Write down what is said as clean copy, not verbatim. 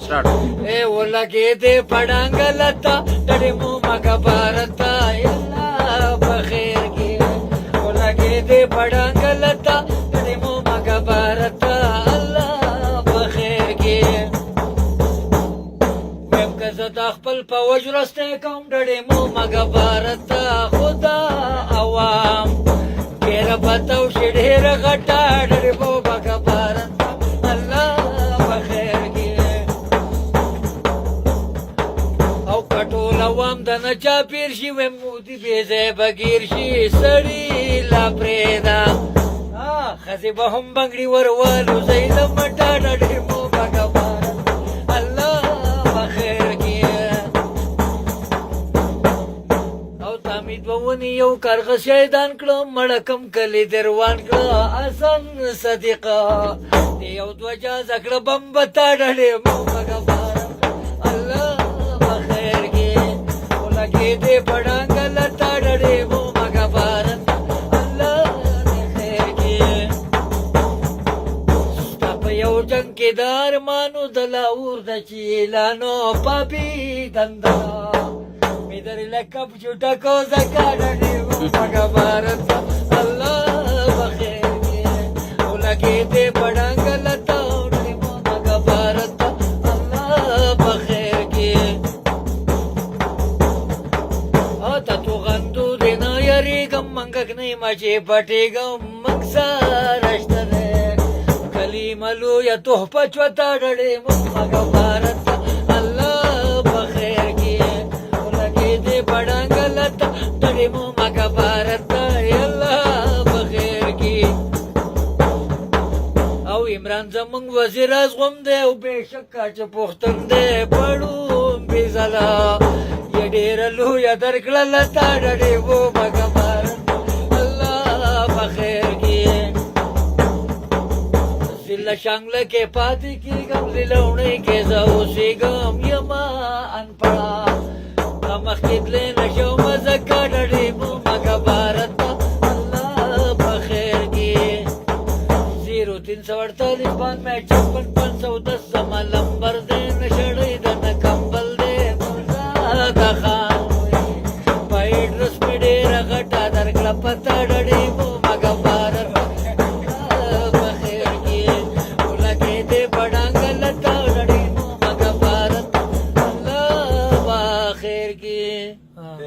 ಸ್ಟಾರ್ಟ್. ಒಳಗಿದೆ ಪಡಂಗಲತ್ತ ತಡೆಮು ಮಗ ಭಾರತ ಎಲ್ಲ ಬಖೇರ್ಗೆ. ಒಳಗಿದೆ ಪಡಂಗಲತ್ತ ತಡೆಮು ಮಗ ಭಾರತ ಅಲ್ಲ بخیرګي ویم که زه د خپل په وجرسته کوم ډډې مو مګه بارت خدا عوام ډېره بتاو شي ډېره غټه ډډې مو مګه بارت الله بخیرګي او کټول عوام د نه چا پیر شي ویم مودي بېځای بګیر شي سړي لا پرېږده خزی به هم بنگړي ورولو زید مټا ډډې مو مګه بارت الله بخیرګي او تامید به ونی یو کارغه شیدان کړه مړکم کلی دروان کړه حسن صدیقه یو دوه جازه کړه بم بتا ډډې مو مګه بارت الله بخیرګي ولګې دې پړانګلتا ډډې مو مګه بارت جنگ کې دار مانو دلاور د چیلانو پاپی دندا می در لکب چټا کو زکا ډډې مګه بارت الله بخیرګي ولګې دې پړانګلتا ډډې مګه بارت الله بخیرګي او تاسو غندو دې نه یریګم منګک نه مچې پټېګم مکسارشته ملو یا تحفه چوتا ډډې مو مګه بارت الله بخیرګي ولګې دې پړانګلتا ډډې مو مګه بارت الله بخیرګي او عمران زمونږ وزیر اعظم دی او بېشکه چې پښتون دی پړو بې ځله یې ډېره لویه درکړله تا ډډې مو مګه بارت الله بخیرګي شانګله کې پاتې کېږم لیلوڼۍ کې زه اوسېږم یما انپړه مخکې تللی نه شوم ځکه ډډې مو مګه بارت الله بخیرګي 0348 زما لمبر دی نه شړۍ ده نه کمبل دی مرزا د خان په اډرس مې ډېره غټه درکړه پته ډډې